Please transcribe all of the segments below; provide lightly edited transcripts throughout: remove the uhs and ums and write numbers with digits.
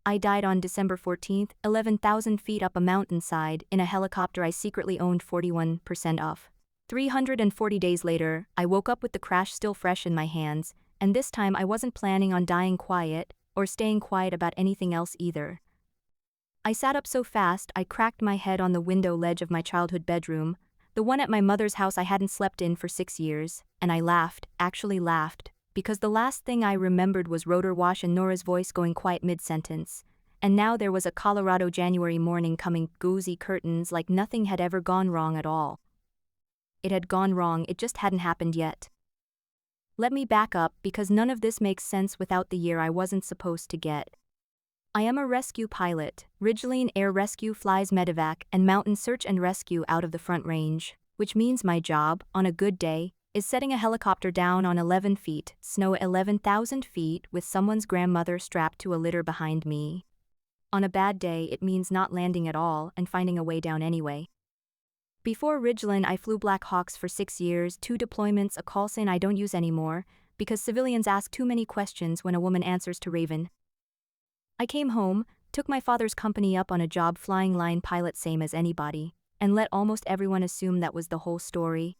I died on December 14th, 11,000 feet up a mountainside in a helicopter I secretly owned 41% of. 340 days later, I woke up with the crash still fresh in my hands, and this time I wasn't planning on dying quiet, or staying quiet about anything else either. I sat up so fast I cracked my head on the window ledge of my childhood bedroom, the one at my mother's house I hadn't slept in for 6 years, and I laughed, actually laughed, because the last thing I remembered was rotor wash and Nora's voice going quiet mid-sentence, and now there was a Colorado January morning coming, gauzy curtains like nothing had ever gone wrong at all. It had gone wrong, it just hadn't happened yet. Let me back up because none of this makes sense without the year I wasn't supposed to get. I am a rescue pilot. Ridgeline Air Rescue flies medevac and mountain search and rescue out of the Front Range, which means my job, on a good day, is setting a helicopter down on 11 feet, snow 11,000 feet with someone's grandmother strapped to a litter behind me. On a bad day it means not landing at all and finding a way down anyway. Before Ridgeline I flew Black Hawks for 6 years, 2 deployments, a call sign I don't use anymore, because civilians ask too many questions when a woman answers to Raven. I came home, took my father's company up on a job flying line pilot same as anybody, and let almost everyone assume that was the whole story.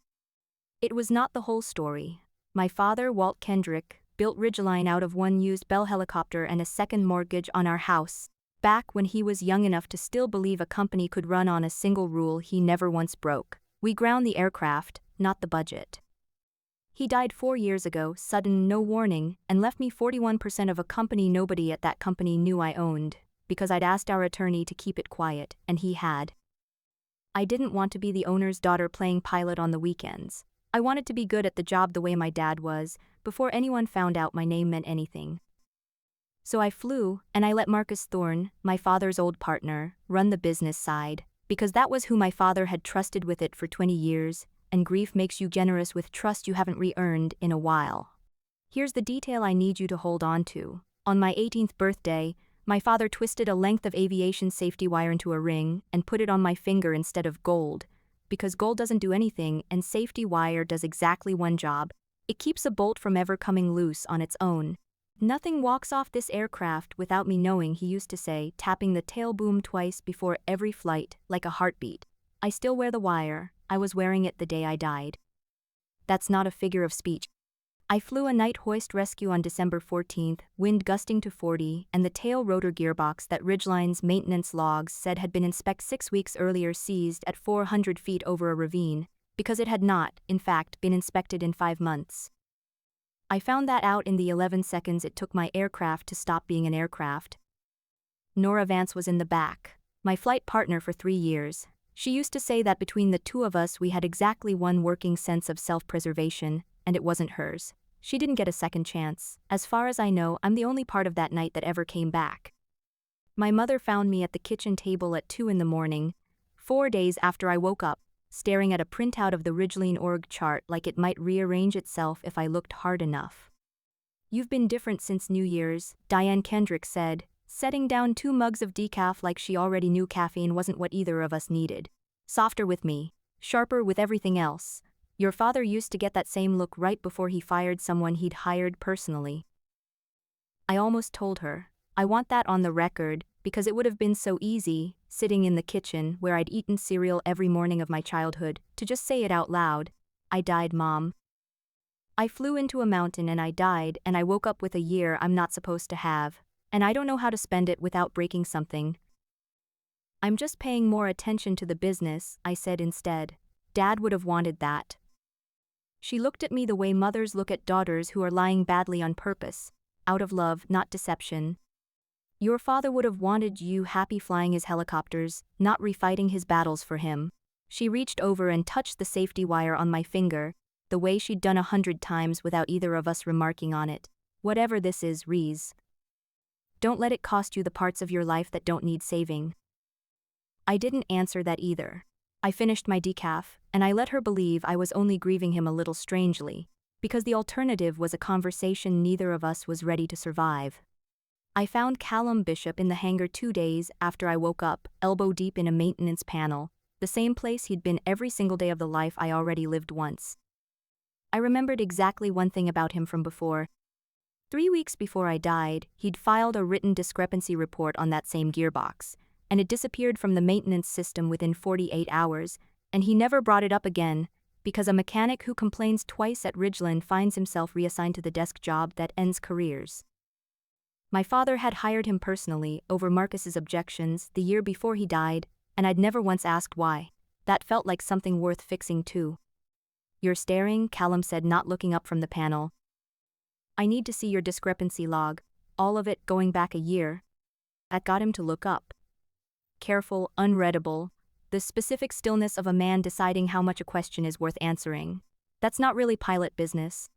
It was not the whole story. My father, Walt Kendrick, built Ridgeline out of one used Bell helicopter and a second mortgage on our house, back when he was young enough to still believe a company could run on a single rule he never once broke: we ground the aircraft, not the budget. He died 4 years ago, sudden, no warning, and left me 41% of a company nobody at that company knew I owned, because I'd asked our attorney to keep it quiet, and he had. I didn't want to be the owner's daughter playing pilot on the weekends. I wanted to be good at the job the way my dad was, before anyone found out my name meant anything. So I flew, and I let Marcus Thorne, my father's old partner, run the business side, because that was who my father had trusted with it for 20 years, and grief makes you generous with trust you haven't re-earned in a while. Here's the detail I need you to hold on to. On my 18th birthday, my father twisted a length of aviation safety wire into a ring and put it on my finger instead of gold, because gold doesn't do anything and safety wire does exactly one job: it keeps a bolt from ever coming loose on its own. Nothing walks off this aircraft without me knowing, he used to say, tapping the tail boom twice before every flight, like a heartbeat. I still wear the wire. I was wearing it the day I died. That's not a figure of speech. I flew a night hoist rescue on December 14th, wind gusting to 40, and the tail rotor gearbox that Ridgeline's maintenance logs said had been inspected 6 weeks earlier seized at 400 feet over a ravine, because it had not, in fact, been inspected in 5 months. I found that out in the 11 seconds it took my aircraft to stop being an aircraft. Nora Vance was in the back, my flight partner for 3 years. She used to say that between the two of us we had exactly one working sense of self-preservation, and it wasn't hers. She didn't get a second chance. As far as I know, I'm the only part of that night that ever came back. My mother found me at the kitchen table at 2 in the morning, 4 days after I woke up, staring at a printout of the Ridgeline org chart like it might rearrange itself if I looked hard enough. "You've been different since New Year's," Diane Kendrick said, setting down 2 mugs of decaf like she already knew caffeine wasn't what either of us needed. "Softer with me. Sharper with everything else. Your father used to get that same look right before he fired someone he'd hired personally." I almost told her, I want that on the record, because it would have been so easy, sitting in the kitchen where I'd eaten cereal every morning of my childhood, to just say it out loud. "I died, Mom. I flew into a mountain and I died, and I woke up with a year I'm not supposed to have, and I don't know how to spend it without breaking something. I'm just paying more attention to the business," I said instead. "Dad would have wanted that." She looked at me the way mothers look at daughters who are lying badly on purpose, out of love, not deception. "Your father would have wanted you happy flying his helicopters, not refighting his battles for him." She reached over and touched the safety wire on my finger, the way she'd done 100 times without either of us remarking on it. "Whatever this is, Reese, don't let it cost you the parts of your life that don't need saving." I didn't answer that either. I finished my decaf, and I let her believe I was only grieving him a little strangely, because the alternative was a conversation neither of us was ready to survive. I found Callum Bishop in the hangar 2 days after I woke up, elbow deep in a maintenance panel, the same place he'd been every single day of the life I already lived once. I remembered exactly one thing about him from before. 3 weeks before I died, he'd filed a written discrepancy report on that same gearbox, and it disappeared from the maintenance system within 48 hours, and he never brought it up again, because a mechanic who complains twice at Ridgeland finds himself reassigned to the desk job that ends careers. My father had hired him personally over Marcus's objections the year before he died, and I'd never once asked why. That felt like something worth fixing too. "You're staring," Callum said, not looking up from the panel. "I need to see your discrepancy log, all of it going back a year." That got him to look up. Careful, unreadable, the specific stillness of a man deciding how much a question is worth answering. That's not really pilot business.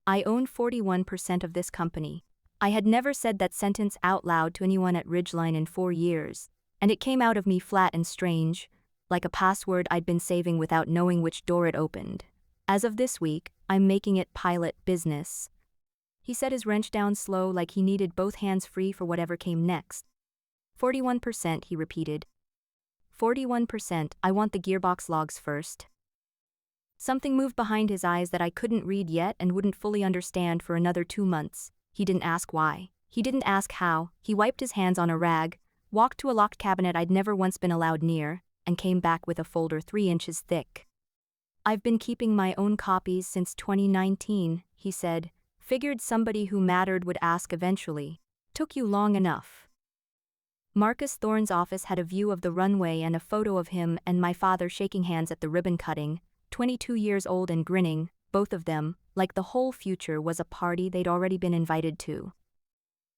"I own 41% of this company." I had never said that sentence out loud to anyone at Ridgeline in 4 years, and it came out of me flat and strange, like a password I'd been saving without knowing which door it opened. "As of this week, I'm making it pilot business." He set his wrench down slow, like he needed both hands free for whatever came next. 41%, he repeated. 41%, I want the gearbox logs first. Something moved behind his eyes that I couldn't read yet and wouldn't fully understand for another 2 months. He didn't ask why. He didn't ask how. He wiped his hands on a rag, walked to a locked cabinet I'd never once been allowed near, and came back with a folder 3 inches thick. "I've been keeping my own copies since 2019, he said. "Figured somebody who mattered would ask eventually. Took you long enough." Marcus Thorne's office had a view of the runway and a photo of him and my father shaking hands at the ribbon cutting, 22 years old and grinning, both of them, like the whole future was a party they'd already been invited to.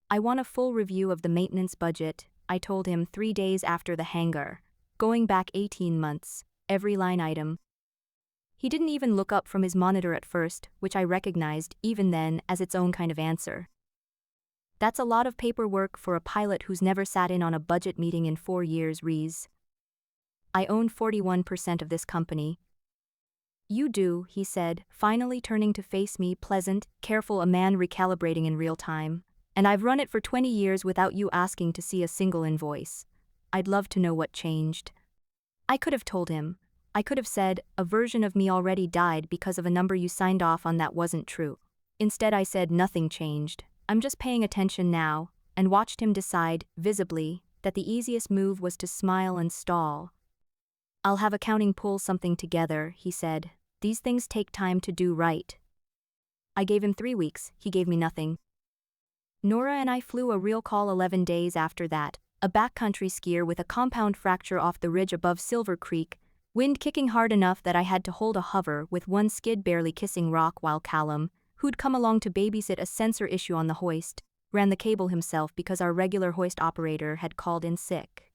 "I want a full review of the maintenance budget," I told him 3 days after the hangar, going back 18 months, every line item. He didn't even look up from his monitor at first, which I recognized, even then, as its own kind of answer. "That's a lot of paperwork for a pilot who's never sat in on a budget meeting in 4 years, Rees. I own 41% of this company." "You do," he said, finally turning to face me, pleasant, careful, a man recalibrating in real time. "And I've run it for 20 years without you asking to see a single invoice. I'd love to know what changed." I could have told him. I could have said, "A version of me already died because of a number you signed off on that wasn't true." Instead I said, "Nothing changed. I'm just paying attention now," and watched him decide, visibly, that the easiest move was to smile and stall. "I'll have accounting pull something together," he said. "These things take time to do right." I gave him 3 weeks, he gave me nothing. Nora and I flew a real call 11 days after that, a backcountry skier with a compound fracture off the ridge above Silver Creek, wind kicking hard enough that I had to hold a hover with one skid barely kissing rock while Callum, who'd come along to babysit a sensor issue on the hoist, ran the cable himself because our regular hoist operator had called in sick.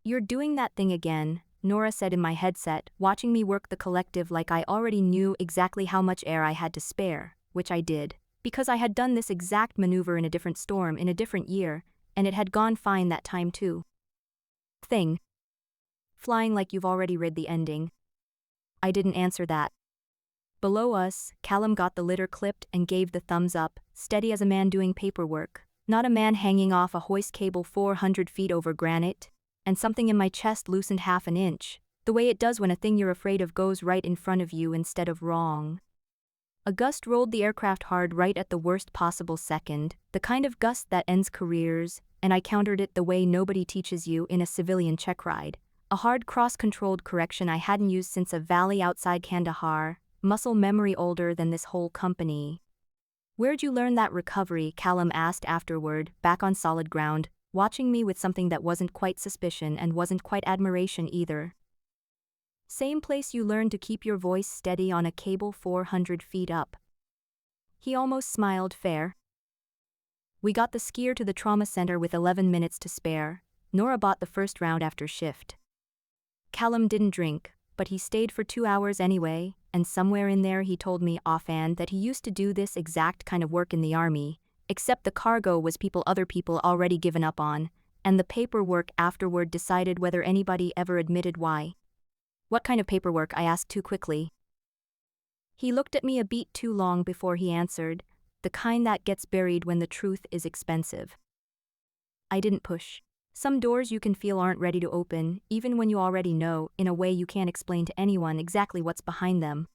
"You're doing that thing again," Nora said in my headset, watching me work the collective like I already knew exactly how much air I had to spare, which I did, because I had done this exact maneuver in a different storm in a different year, and it had gone fine that time too. "Thing. Flying like you've already read the ending." I didn't answer that. Below us, Callum got the litter clipped and gave the thumbs up, steady as a man doing paperwork, not a man hanging off a hoist cable 400 feet over granite, and something in my chest loosened half an inch, the way it does when a thing you're afraid of goes right in front of you instead of wrong. A gust rolled the aircraft hard right at the worst possible second, the kind of gust that ends careers, and I countered it the way nobody teaches you in a civilian check ride, a hard cross-controlled correction I hadn't used since a valley outside Kandahar, muscle memory older than this whole company. "Where'd you learn that recovery?" Callum asked afterward, back on solid ground, watching me with something that wasn't quite suspicion and wasn't quite admiration either. "Same place you learned to keep your voice steady on a cable 400 feet up." He almost smiled fair. We got the skier to the trauma center with 11 minutes to spare. Nora bought the first round after shift. Callum didn't drink, but he stayed for 2 hours anyway, and somewhere in there he told me offhand that he used to do this exact kind of work in the army, except the cargo was people other people already given up on, and the paperwork afterward decided whether anybody ever admitted why. "What kind of paperwork?" I asked too quickly. He looked at me a beat too long before he answered, "The kind that gets buried when the truth is expensive." I didn't push. Some doors you can feel aren't ready to open, even when you already know, in a way you can't explain to anyone exactly what's behind them.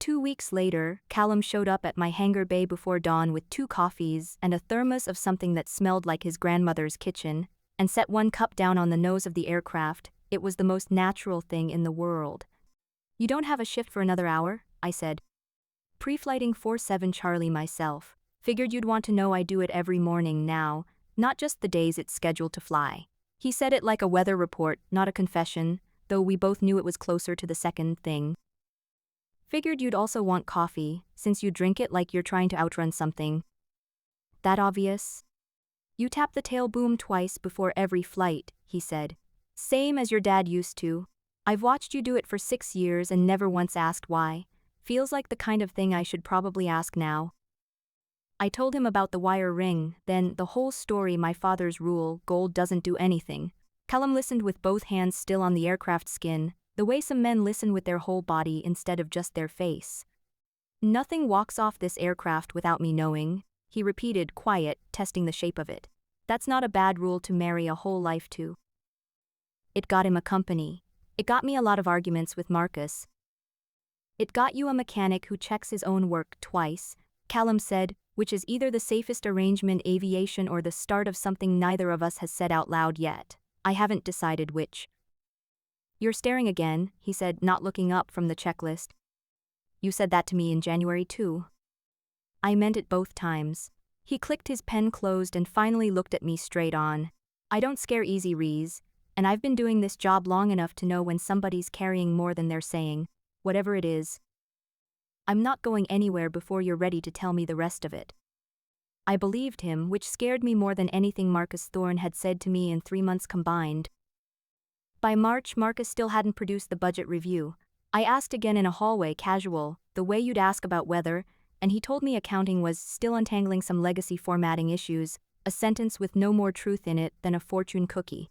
2 weeks later, Callum showed up at my hangar bay before dawn with 2 coffees and a thermos of something that smelled like his grandmother's kitchen, and set 1 cup down on the nose of the aircraft. It was the most natural thing in the world. "You don't have a shift for another hour?" I said. "Pre-flighting 47 Charlie myself. Figured you'd want to know I do it every morning now, not just the days it's scheduled to fly." He said it like a weather report, not a confession, though we both knew it was closer to the second thing. "Figured you'd also want coffee, since you drink it like you're trying to outrun something." "That obvious?" "You tap the tail boom twice before every flight," he said. "Same as your dad used to. I've watched you do it for 6 years and never once asked why. Feels like the kind of thing I should probably ask now." I told him about the wire ring, then the whole story, my father's rule, gold doesn't do anything. Callum listened with both hands still on the aircraft skin, the way some men listen with their whole body instead of just their face. "Nothing walks off this aircraft without me knowing," he repeated, quiet, testing the shape of it. "That's not a bad rule to marry a whole life to." It got him a company. It got me a lot of arguments with Marcus. "It got you a mechanic who checks his own work twice," Callum said, "which is either the safest arrangement aviation or the start of something neither of us has said out loud yet. I haven't decided which." "You're staring again," he said, not looking up from the checklist. "You said that to me in January too." "I meant it both times." He clicked his pen closed and finally looked at me straight on. "I don't scare easy, Reese, and I've been doing this job long enough to know when somebody's carrying more than they're saying, whatever it is. I'm not going anywhere before you're ready to tell me the rest of it." I believed him, which scared me more than anything Marcus Thorne had said to me in 3 months combined. By March, Marcus still hadn't produced the budget review. I asked again in a hallway, casual, the way you'd ask about weather, and he told me accounting was still untangling some legacy formatting issues, a sentence with no more truth in it than a fortune cookie.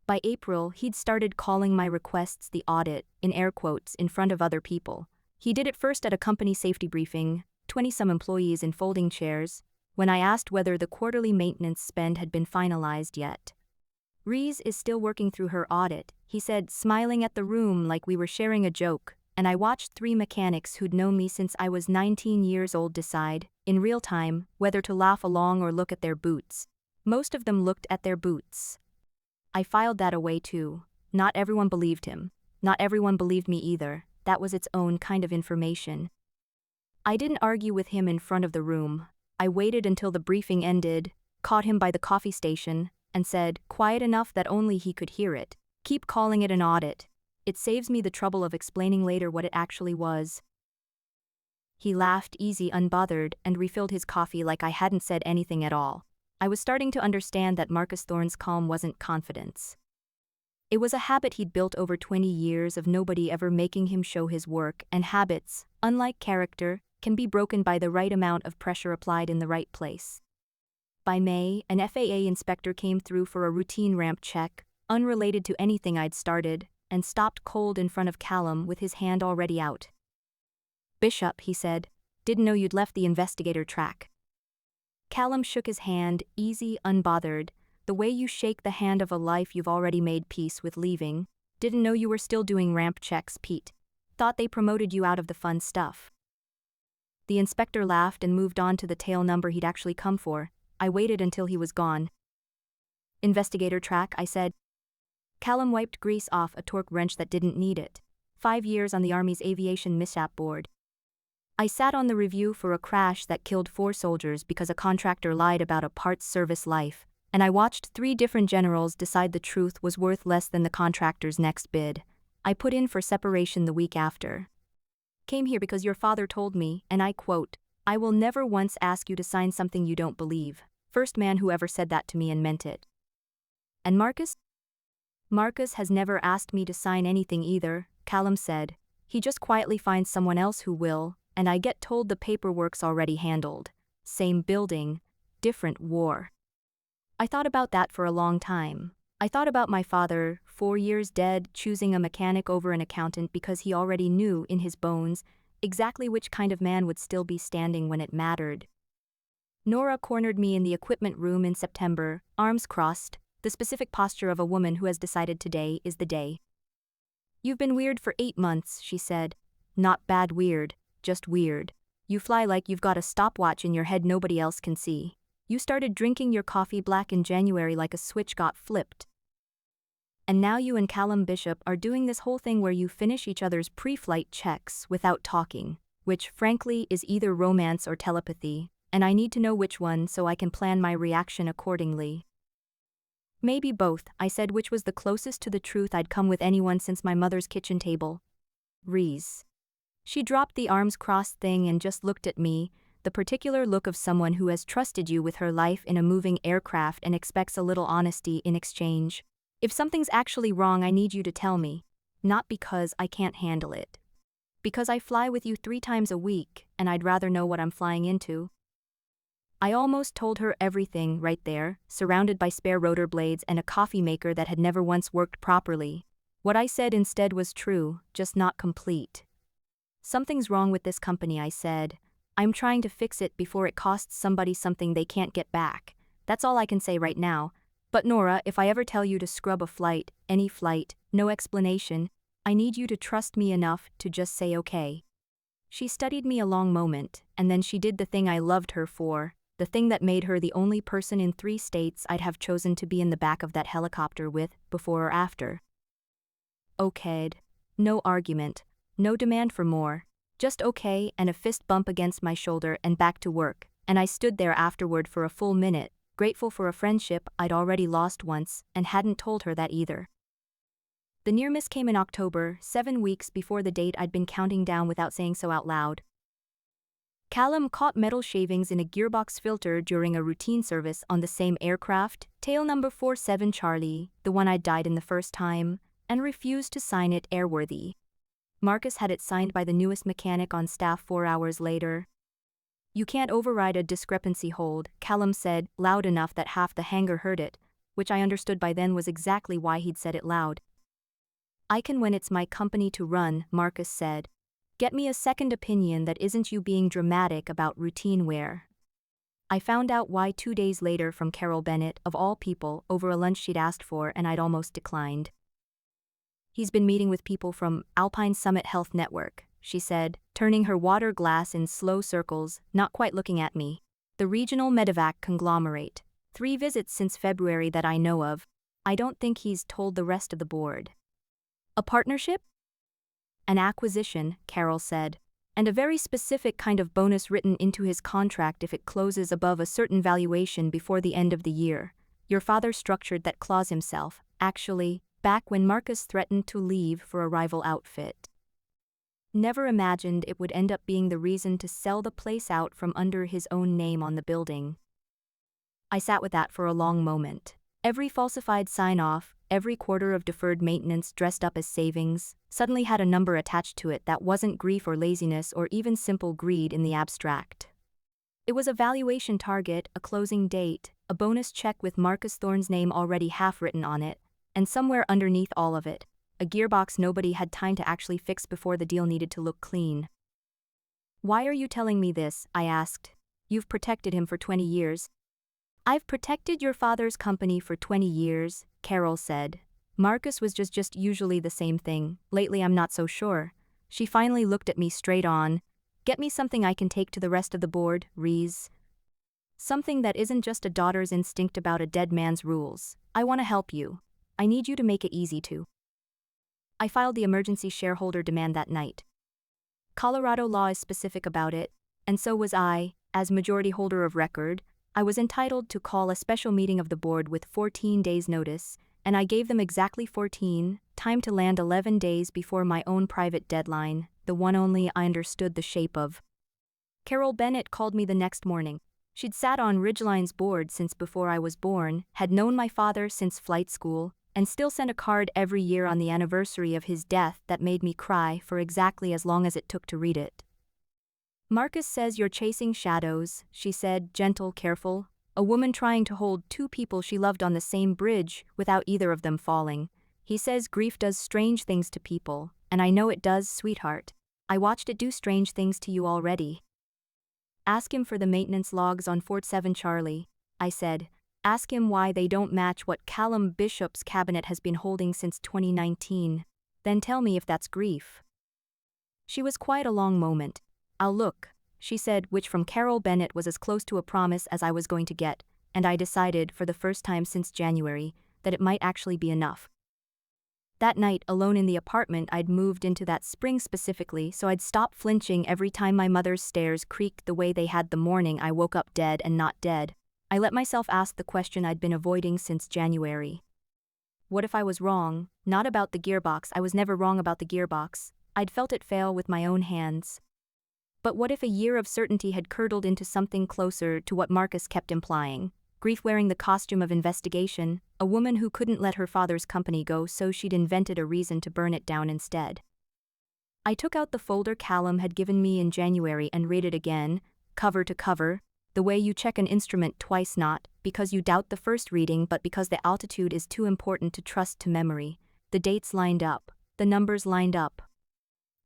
By April, he'd started calling my requests the audit, in air quotes, in front of other people. He did it first at a company safety briefing, 20-some employees in folding chairs, when I asked whether the quarterly maintenance spend had been finalized yet. "Reese is still working through her audit," he said, smiling at the room like we were sharing a joke, and I watched 3 mechanics who'd known me since I was 19 years old decide, in real time, whether to laugh along or look at their boots. Most of them looked at their boots. I filed that away too. Not everyone believed him. Not everyone believed me either. That was its own kind of information. I didn't argue with him in front of the room. I waited until the briefing ended, caught him by the coffee station, and said, quiet enough that only he could hear it, "Keep calling it an audit. It saves me the trouble of explaining later what it actually was." He laughed, easy, unbothered, and refilled his coffee like I hadn't said anything at all. I was starting to understand that Marcus Thorne's calm wasn't confidence. It was a habit he'd built over 20 years of nobody ever making him show his work, and habits, unlike character, can be broken by the right amount of pressure applied in the right place. By May, an FAA inspector came through for a routine ramp check, unrelated to anything I'd started, and stopped cold in front of Callum with his hand already out. "Bishop," he said, "didn't know you'd left the investigator track." Callum shook his hand, easy, unbothered, the way you shake the hand of a life you've already made peace with leaving. "Didn't know you were still doing ramp checks, Pete. Thought they promoted you out of the fun stuff." The inspector laughed and moved on to the tail number he'd actually come for. I waited until he was gone. "Investigator track," I said. Callum wiped grease off a torque wrench that didn't need it. 5 years on the Army's Aviation Mishap Board. I sat on the review for a crash that killed 4 soldiers because a contractor lied about a parts service life, and I watched 3 different generals decide the truth was worth less than the contractor's next bid. I put in for separation the week after. "Came here because your father told me," and I quote, "I will never once ask you to sign something you don't believe." First man who ever said that to me and meant it. "And Marcus?" "Marcus has never asked me to sign anything either," Callum said. "He just quietly finds someone else who will, and I get told the paperwork's already handled. Same building, different war." I thought about that for a long time. I thought about my father, 4 years dead, choosing a mechanic over an accountant because he already knew, in his bones, exactly which kind of man would still be standing when it mattered. Nora cornered me in the equipment room in September, arms crossed, the specific posture of a woman who has decided today is the day. "You've been weird for 8 months," she said. Not bad weird, just weird. You fly like you've got a stopwatch in your head nobody else can see. You started drinking your coffee black in January like a switch got flipped. And now you and Callum Bishop are doing this whole thing where you finish each other's pre-flight checks without talking, which frankly is either romance or telepathy, and I need to know which one so I can plan my reaction accordingly. Maybe both, I said, which was the closest to the truth I'd come with anyone since my mother's kitchen table. Reese. She dropped the arms crossed thing and just looked at me, the particular look of someone who has trusted you with her life in a moving aircraft and expects a little honesty in exchange. If something's actually wrong, I need you to tell me. Not because I can't handle it. Because I fly with you 3 times a week, and I'd rather know what I'm flying into. I almost told her everything right there, surrounded by spare rotor blades and a coffee maker that had never once worked properly. What I said instead was true, just not complete. Something's wrong with this company, I said. I'm trying to fix it before it costs somebody something they can't get back. That's all I can say right now. But Nora, if I ever tell you to scrub a flight, any flight, no explanation, I need you to trust me enough to just say okay. She studied me a long moment, and then she did the thing I loved her for, the thing that made her the only person in 3 states I'd have chosen to be in the back of that helicopter with, before or after. Okayed. No argument. No demand for more. Just okay and a fist bump against my shoulder and back to work, and I stood there afterward for a full minute, grateful for a friendship I'd already lost once and hadn't told her that either. The near miss came in October, 7 weeks before the date I'd been counting down without saying so out loud. Callum caught metal shavings in a gearbox filter during a routine service on the same aircraft, tail number 47 Charlie, the one I'd died in the first time, and refused to sign it airworthy. Marcus had it signed by the newest mechanic on staff 4 hours later. You can't override a discrepancy hold, Callum said, loud enough that half the hangar heard it, which I understood by then was exactly why he'd said it loud. I can when it's my company to run, Marcus said. Get me a second opinion that isn't you being dramatic about routine wear. I found out why 2 days later from Carol Bennett, of all people, over a lunch she'd asked for and I'd almost declined. He's been meeting with people from Alpine Summit Health Network, she said, turning her water glass in slow circles, not quite looking at me. The regional medevac conglomerate. 3 visits since February that I know of. I don't think he's told the rest of the board. A partnership? An acquisition, Carol said, and a very specific kind of bonus written into his contract if it closes above a certain valuation before the end of the year. Your father structured that clause himself, actually, back when Marcus threatened to leave for a rival outfit. Never imagined it would end up being the reason to sell the place out from under his own name on the building. I sat with that for a long moment. Every falsified sign-off, every quarter of deferred maintenance dressed up as savings, suddenly had a number attached to it that wasn't grief or laziness or even simple greed in the abstract. It was a valuation target, a closing date, a bonus check with Marcus Thorne's name already half written on it, and somewhere underneath all of it, a gearbox nobody had time to actually fix before the deal needed to look clean. Why are you telling me this? I asked. You've protected him for 20 years. I've protected your father's company for 20 years, Carol said. Marcus was just usually the same thing. Lately I'm not so sure. She finally looked at me straight on. Get me something I can take to the rest of the board, Reese. Something that isn't just a daughter's instinct about a dead man's rules. I want to help you. I need you to make it easy to. I filed the emergency shareholder demand that night. Colorado law is specific about it, and so was I. As majority holder of record, I was entitled to call a special meeting of the board with 14 days' notice, and I gave them exactly 14, time to land 11 days before my own private deadline, the one only I understood the shape of. Carol Bennett called me the next morning. She'd sat on Ridgeline's board since before I was born, had known my father since flight school, and still sent a card every year on the anniversary of his death that made me cry for exactly as long as it took to read it. Marcus says you're chasing shadows, she said, gentle, careful, a woman trying to hold 2 people she loved on the same bridge without either of them falling. He says grief does strange things to people, and I know it does, sweetheart. I watched it do strange things to you already. Ask him for the maintenance logs on Fort 7 Charlie, I said. Ask him why they don't match what Callum Bishop's cabinet has been holding since 2019. Then tell me if that's grief. She was quiet a long moment. "I'll look," she said, which from Carol Bennett was as close to a promise as I was going to get, and I decided, for the first time since January, that it might actually be enough. That night, alone in the apartment I'd moved into that spring specifically, so I'd stop flinching every time my mother's stairs creaked the way they had the morning I woke up dead and not dead. I let myself ask the question I'd been avoiding since January. What if I was wrong? Not about the gearbox. I was never wrong about the gearbox. I'd felt it fail with my own hands. But what if a year of certainty had curdled into something closer to what Marcus kept implying? Grief wearing the costume of investigation, a woman who couldn't let her father's company go, so she'd invented a reason to burn it down instead. I took out the folder Callum had given me in January and read it again, cover to cover, the way you check an instrument twice, not because you doubt the first reading but because the altitude is too important to trust to memory. The dates lined up, the numbers lined up.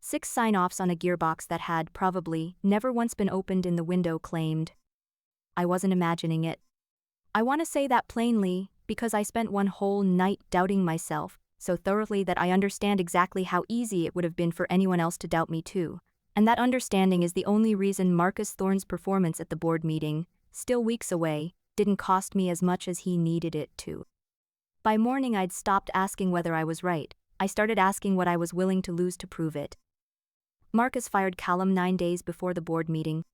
6 sign-offs on a gearbox that had, probably, never once been opened in the window claimed. I wasn't imagining it. I want to say that plainly, because I spent one whole night doubting myself, so thoroughly that I understand exactly how easy it would have been for anyone else to doubt me too. And that understanding is the only reason Marcus Thorne's performance at the board meeting, still weeks away, didn't cost me as much as he needed it to. By morning I'd stopped asking whether I was right. I started asking what I was willing to lose to prove it. Marcus fired Callum 9 days before the board meeting.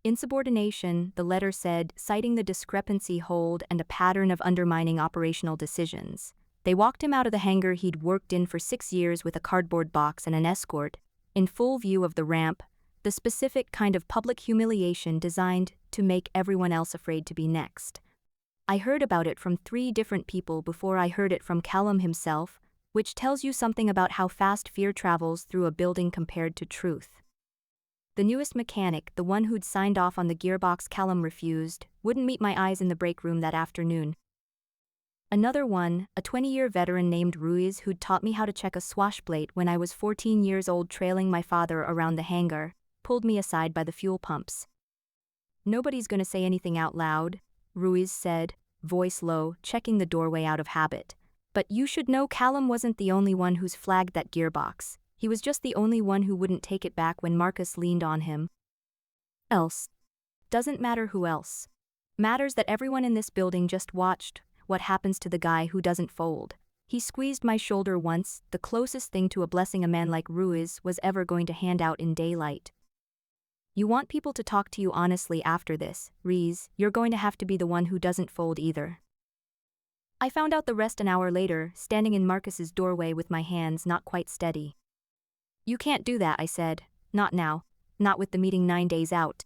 Insubordination, the letter said, citing the discrepancy hold and a pattern of undermining operational decisions. They walked him out of the hangar he'd worked in for 6 years with a cardboard box and an escort, in full view of the ramp, the specific kind of public humiliation designed to make everyone else afraid to be next. I heard about it from 3 different people before I heard it from Callum himself, which tells you something about how fast fear travels through a building compared to truth. The newest mechanic, the one who'd signed off on the gearbox Callum refused, wouldn't meet my eyes in the break room that afternoon. Another one, a 20-year veteran named Ruiz who'd taught me how to check a swashplate when I was 14 years old trailing my father around the hangar, pulled me aside by the fuel pumps. "Nobody's gonna say anything out loud," Ruiz said, voice low, checking the doorway out of habit. "But you should know Callum wasn't the only one who's flagged that gearbox. He was just the only one who wouldn't take it back when Marcus leaned on him. Else. Doesn't matter who else. Matters that everyone in this building just watched what happens to the guy who doesn't fold." He squeezed my shoulder once, the closest thing to a blessing a man like Ruiz was ever going to hand out in daylight. "You want people to talk to you honestly after this, Ruiz, you're going to have to be the one who doesn't fold either." I found out the rest an hour later, standing in Marcus's doorway with my hands not quite steady. "You can't do that," I said. "Not now. Not with the meeting 9 days out.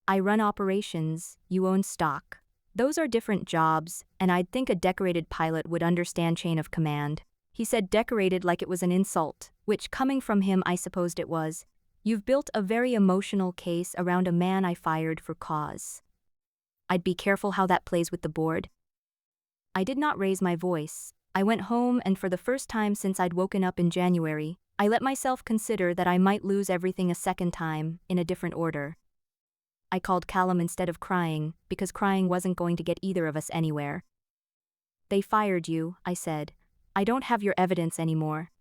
I run operations, you own stock. Those are different jobs, and I'd think a decorated pilot would understand chain of command." He said decorated like it was an insult, which coming from him I supposed it was. "You've built a very emotional case around a man I fired for cause. I'd be careful how that plays with the board." I did not raise my voice. I went home and for the first time since I'd woken up in January, I let myself consider that I might lose everything a second time, in a different order. I called Callum instead of crying, because crying wasn't going to get either of us anywhere. "They fired you," I said. "I don't have your evidence anymore.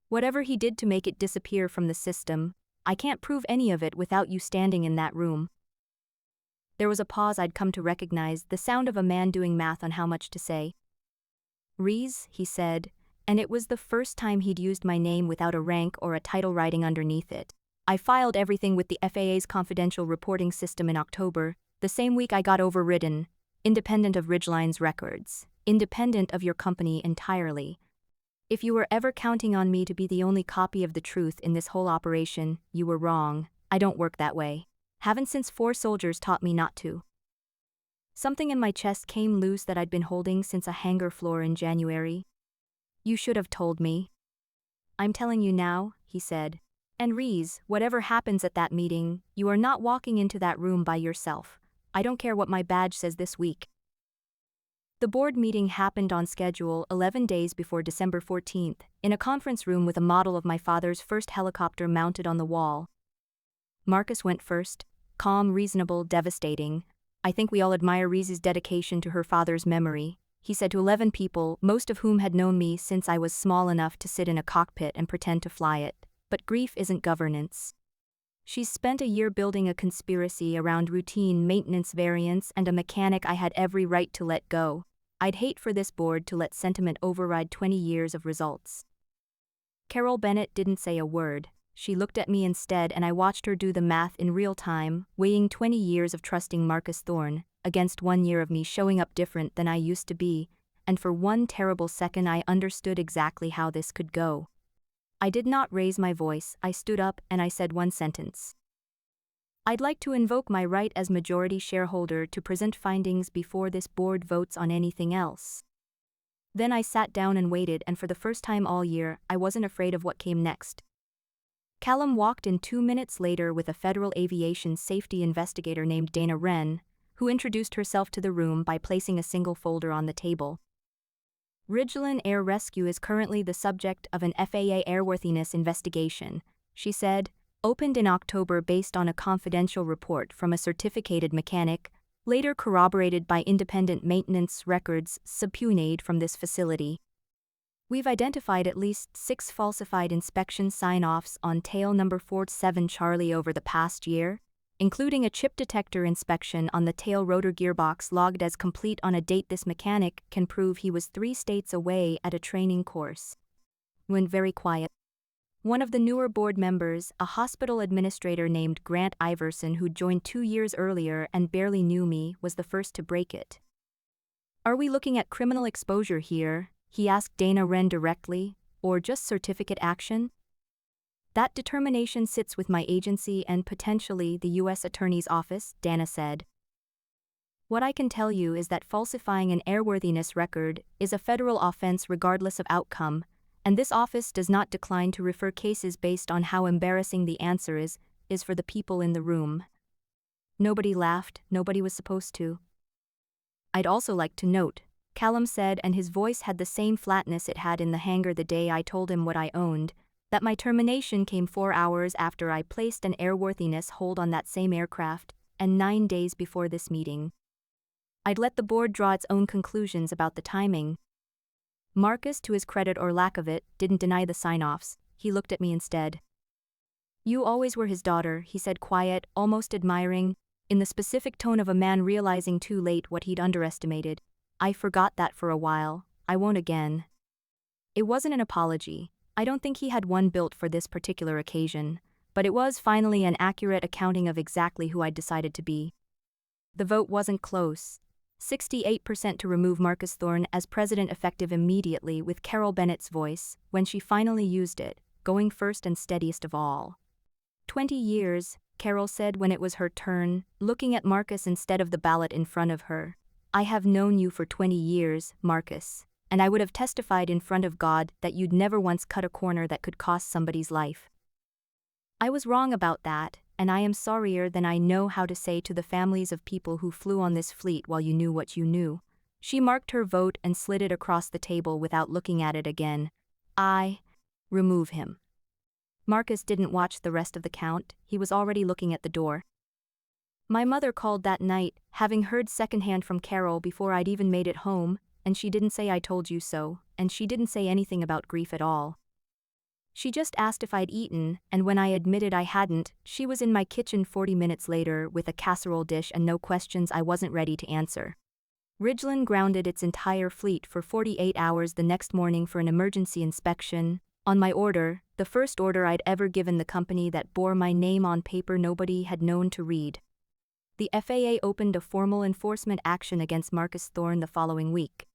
Whatever he did to make it disappear from the system, I can't prove any of it without you standing in that room." There was a pause I'd come to recognize, the sound of a man doing math on how much to say. "Rees," he said, and it was the first time he'd used my name without a rank or a title writing underneath it. "I filed everything with the FAA's confidential reporting system in October, the same week I got overridden, independent of Ridgeline's records, independent of your company entirely. If you were ever counting on me to be the only copy of the truth in this whole operation, you were wrong. I don't work that way. Haven't since 4 soldiers taught me not to." Something in my chest came loose that I'd been holding since a hangar floor in January. "You should have told me." "I'm telling you now," he said. "And Rees, whatever happens at that meeting, you are not walking into that room by yourself. I don't care what my badge says this week." The board meeting happened on schedule 11 days before December 14th, in a conference room with a model of my father's first helicopter mounted on the wall. Marcus went first, calm, reasonable, devastating. "I think we all admire Rees's dedication to her father's memory," he said to 11 people, most of whom had known me since I was small enough to sit in a cockpit and pretend to fly it. But grief isn't governance. She's spent a year building a conspiracy around routine maintenance variants and a mechanic I had every right to let go. I'd hate for this board to let sentiment override 20 years of results. Carol Bennett didn't say a word. She looked at me instead, and I watched her do the math in real time, weighing 20 years of trusting Marcus Thorne against 1 year of me showing up different than I used to be, and for one terrible second I understood exactly how this could go. I did not raise my voice. I stood up and I said one sentence. I'd like to invoke my right as majority shareholder to present findings before this board votes on anything else. Then I sat down and waited, and for the first time all year, I wasn't afraid of what came next. Callum walked in 2 minutes later with a federal aviation safety investigator named Dana Wren, who introduced herself to the room by placing a single folder on the table. Ridgeline Air Rescue is currently the subject of an FAA airworthiness investigation, she said, opened in October based on a confidential report from a certificated mechanic, later corroborated by independent maintenance records subpoenaed from this facility. We've identified at least 6 falsified inspection sign-offs on tail number 47 Charlie over the past year, including a chip detector inspection on the tail rotor gearbox logged as complete on a date this mechanic can prove he was 3 states away at a training course. Went very quiet. One of the newer board members, a hospital administrator named Grant Iverson who joined 2 years earlier and barely knew me, was the first to break it. Are we looking at criminal exposure here? He asked Dana Wren directly, or just certificate action? That determination sits with my agency and potentially the U.S. Attorney's Office, Dana said. What I can tell you is that falsifying an airworthiness record is a federal offense regardless of outcome, and this office does not decline to refer cases based on how embarrassing the answer is for the people in the room. Nobody laughed, nobody was supposed to. I'd also like to note, Callum said, and his voice had the same flatness it had in the hangar the day I told him what I owned, that my termination came 4 hours after I placed an airworthiness hold on that same aircraft, and 9 days before this meeting. I'd let the board draw its own conclusions about the timing. Marcus, to his credit or lack of it, didn't deny the sign-offs. He looked at me instead. You always were his daughter, he said, quiet, almost admiring, in the specific tone of a man realizing too late what he'd underestimated. I forgot that for a while. I won't again. It wasn't an apology. I don't think he had one built for this particular occasion, but it was finally an accurate accounting of exactly who I'd decided to be. The vote wasn't close. 68% to remove Marcus Thorne as president effective immediately, with Carol Bennett's voice, when she finally used it, going first and steadiest of all. 20 years, Carol said when it was her turn, looking at Marcus instead of the ballot in front of her. I have known you for 20 years, Marcus, and I would have testified in front of God that you'd never once cut a corner that could cost somebody's life. I was wrong about that, and I am sorrier than I know how to say to the families of people who flew on this fleet while you knew what you knew. She marked her vote and slid it across the table without looking at it again. Remove him. Marcus didn't watch the rest of the count. He was already looking at the door. My mother called that night, having heard secondhand from Carol before I'd even made it home, and she didn't say I told you so, and she didn't say anything about grief at all. She just asked if I'd eaten, and when I admitted I hadn't, she was in my kitchen 40 minutes later with a casserole dish and no questions I wasn't ready to answer. Ridgeline grounded its entire fleet for 48 hours the next morning for an emergency inspection, on my order, the first order I'd ever given the company that bore my name on paper nobody had known to read. The FAA opened a formal enforcement action against Marcus Thorne the following week.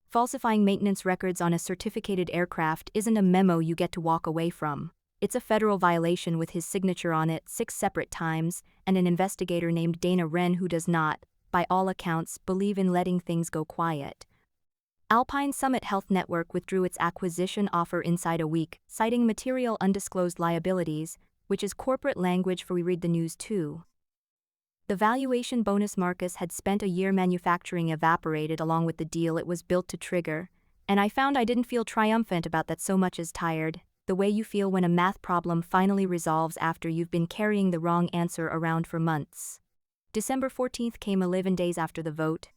Falsifying maintenance records on a certificated aircraft isn't a memo you get to walk away from. It's a federal violation with his signature on it 6 separate times, and an investigator named Dana Wren who does not, by all accounts, believe in letting things go quiet. Alpine Summit Health Network withdrew its acquisition offer inside a week, citing material undisclosed liabilities, which is corporate language for we read the news too. The valuation bonus Marcus had spent a year manufacturing evaporated along with the deal it was built to trigger, and I found I didn't feel triumphant about that so much as tired, the way you feel when a math problem finally resolves after you've been carrying the wrong answer around for months. December 14th came 11 days after the vote.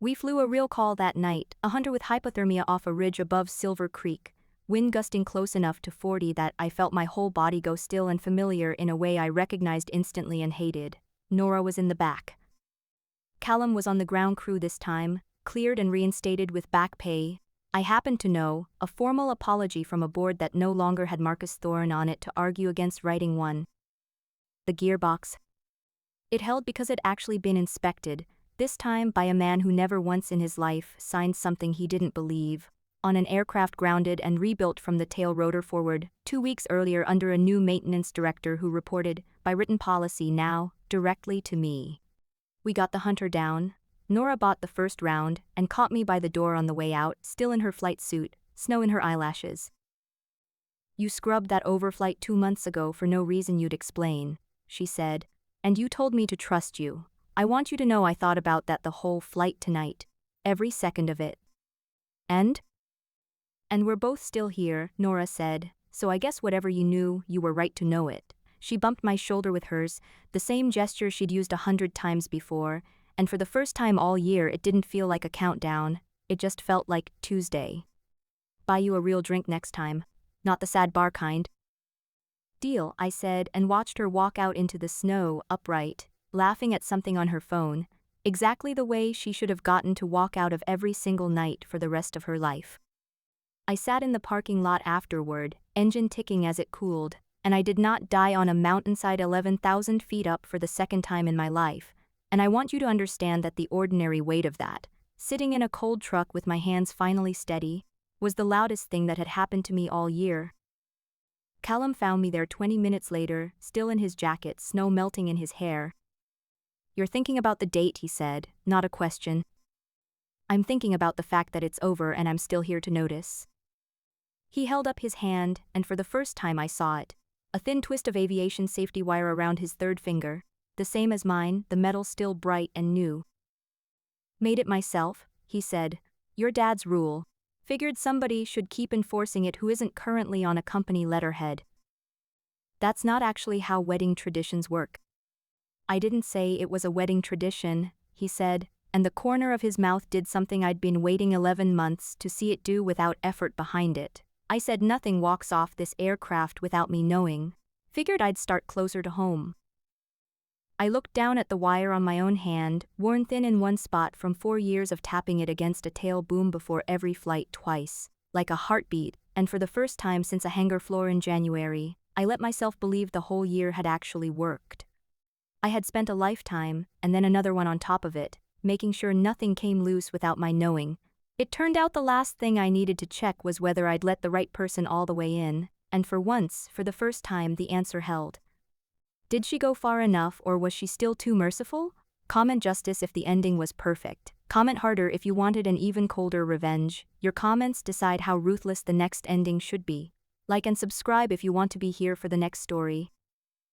We flew a real call that night, a hunter with hypothermia off a ridge above Silver Creek, wind gusting close enough to 40 that I felt my whole body go still and familiar in a way I recognized instantly and hated. Nora was in the back. Callum was on the ground crew this time, cleared and reinstated with back pay. I happened to know, a formal apology from a board that no longer had Marcus Thorne on it to argue against writing one. The gearbox. It held because it actually been inspected, this time by a man who never once in his life signed something he didn't believe, on an aircraft grounded and rebuilt from the tail rotor forward, 2 weeks earlier under a new maintenance director who reported, by written policy now, directly to me. We got the Hunter down. Nora bought the first round and caught me by the door on the way out, still in her flight suit, snow in her eyelashes. "You scrubbed that overflight 2 months ago for no reason you'd explain," she said, "and you told me to trust you. I want you to know I thought about that the whole flight tonight. Every second of it." And we're both still here, Nora said, so I guess whatever you knew, you were right to know it. She bumped my shoulder with hers, the same gesture she'd used 100 times before, and for the first time all year it didn't feel like a countdown, it just felt like Tuesday. "Buy you a real drink next time. Not the sad bar kind." "Deal," I said, and watched her walk out into the snow, upright, laughing at something on her phone, exactly the way she should have gotten to walk out of every single night for the rest of her life. I sat in the parking lot afterward, engine ticking as it cooled, and I did not die on a mountainside 11,000 feet up for the second time in my life, and I want you to understand that the ordinary weight of that, sitting in a cold truck with my hands finally steady, was the loudest thing that had happened to me all year. Callum found me there 20 minutes later, still in his jacket, snow melting in his hair. "You're thinking about the date," he said, not a question. "I'm thinking about the fact that it's over and I'm still here to notice." He held up his hand, and for the first time I saw it. A thin twist of aviation safety wire around his third finger, the same as mine, the metal still bright and new. "Made it myself," he said. "Your dad's rule. Figured somebody should keep enforcing it who isn't currently on a company letterhead. That's not actually how wedding traditions work." "I didn't say it was a wedding tradition," he said, and the corner of his mouth did something I'd been waiting 11 months to see it do without effort behind it. "I said nothing walks off this aircraft without me knowing. Figured I'd start closer to home." I looked down at the wire on my own hand, worn thin in one spot from 4 years of tapping it against a tail boom before every flight twice, like a heartbeat, and for the first time since a hangar floor in January, I let myself believe the whole year had actually worked. I had spent a lifetime, and then another one on top of it, making sure nothing came loose without my knowing. It turned out the last thing I needed to check was whether I'd let the right person all the way in, and for once, for the first time, the answer held. Did she go far enough, or was she still too merciful? Comment justice if the ending was perfect. Comment harder if you wanted an even colder revenge. Your comments decide how ruthless the next ending should be. Like and subscribe if you want to be here for the next story.